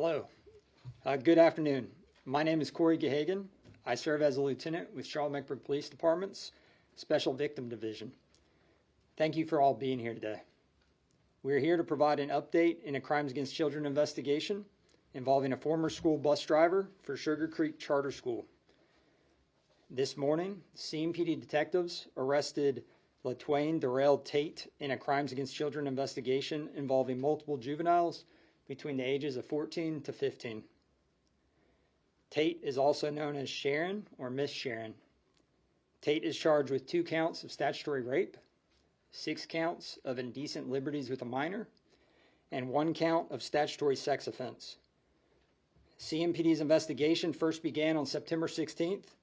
Hello. Good afternoon. My name is Corey Gahagan. I serve as a lieutenant with Charlotte-Mecklenburg Police Department's Special Victim Division. Thank you for all being here today. We are here to provide an update in a crimes against children investigation involving a former school bus driver for Sugar Creek Charter School. This morning, CMPD detectives arrested LaTwain Darrell Tate in a crimes against children investigation involving multiple juveniles between the ages of 14 to 15. Tate is also known as Sharon or Miss Sharon. Tate is charged with 2 counts of statutory rape, 6 counts of indecent liberties with a minor, and 1 count of statutory sex offense. CMPD's investigation first began on September 16th,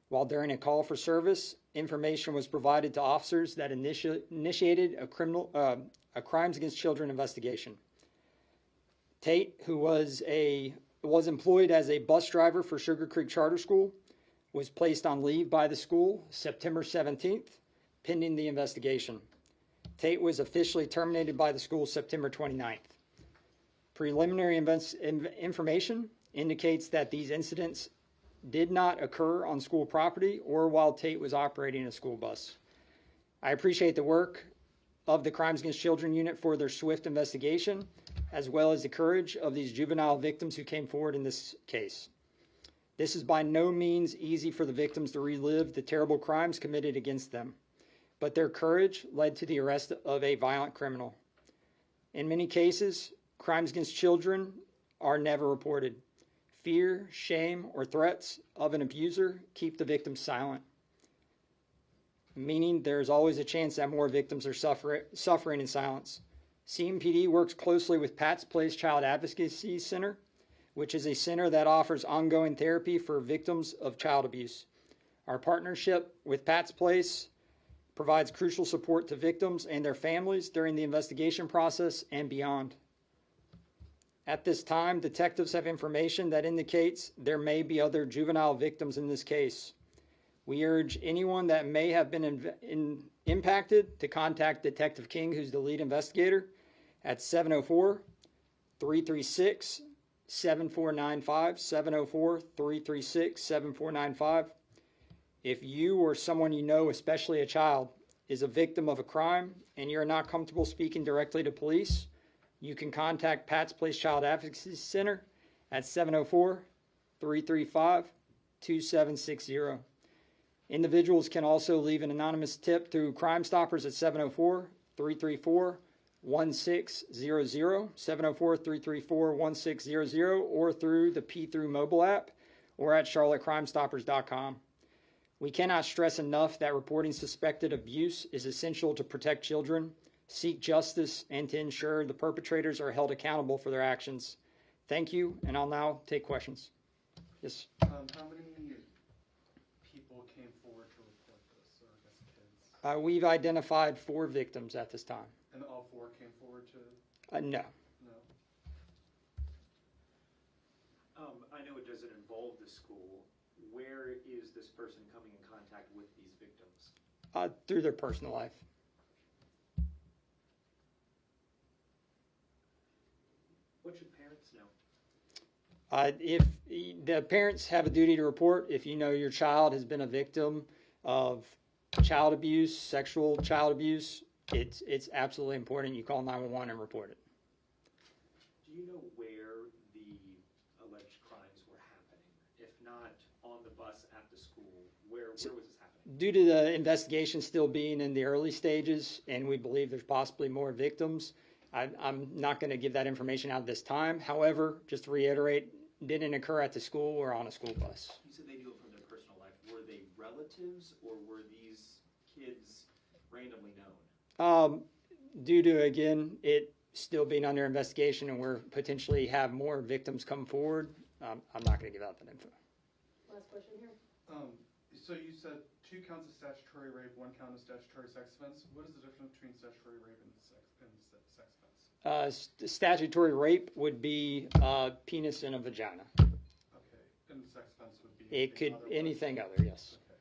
while during a call for service, information was provided to officers that initiated a crimes against children investigation. Tate, who was employed as a bus driver for Sugar Creek Charter School, was placed on leave by the school September 17th, pending the investigation. Tate was officially terminated by the school September 29th. Preliminary information indicates that these incidents did not occur on school property or while Tate was operating a school bus. I appreciate the work of the Crimes Against Children Unit for their swift investigation, as well as the courage of these juvenile victims who came forward in this case. This is by no means easy for the victims to relive the terrible crimes committed against them, but their courage led to the arrest of a violent criminal. In many cases, crimes against children are never reported. Fear, shame, or threats of an abuser keep the victim silent, meaning there's always a chance that more victims are suffering in silence. CMPD works closely with Pat's Place Child Advocacy Center, which is a center that offers ongoing therapy for victims of child abuse. Our partnership with Pat's Place provides crucial support to victims and their families during the investigation process and beyond. At this time, detectives have information that indicates there may be other juvenile victims in this case. We urge anyone that may have been impacted to contact Detective King, who's the lead investigator, at 704-336-7495, 704-336-7495. If you or someone you know, especially a child, is a victim of a crime and you're not comfortable speaking directly to police, you can contact Pat's Place Child Advocacy Center at 704-335-2760. Individuals can also leave an anonymous tip through Crime Stoppers at 704-334-1600, 704-334-1600, or through the P3 mobile app or at charlottecrimestoppers.com. We cannot stress enough that reporting suspected abuse is essential to protect children, seek justice, and to ensure the perpetrators are held accountable for their actions. Thank you, and I'll now take questions. Yes? How many people came forward to report this, or I guess kids? We've identified 4 victims at this time. And all 4 came forward to? No. No. I know it doesn't involve the school. Where is this person coming in contact with these victims? Through their personal life. What should parents know? If the parents have a duty to report, if you know your child has been a victim of child abuse, sexual child abuse, it's absolutely important you call 911 and report it. Do you know where the alleged crimes were happening? If not on the bus at the school, where was this happening? Due to the investigation still being in the early stages, and we believe there's possibly more victims, I'm not going to give that information out at this time. However, just to reiterate, didn't occur at the school or on a school bus. You said they knew it from their personal life. Were they relatives, or were these kids randomly known? Due to, again, it still being under investigation and we're potentially have more victims come forward, I'm not going to give out that info. Last question here. So you said 2 counts of statutory rape, 1 count of statutory sex offense. What is the difference between statutory rape and sex offense? Statutory rape would be penis in a vagina. Okay, and sex offense would be It could anything other, yes. Okay.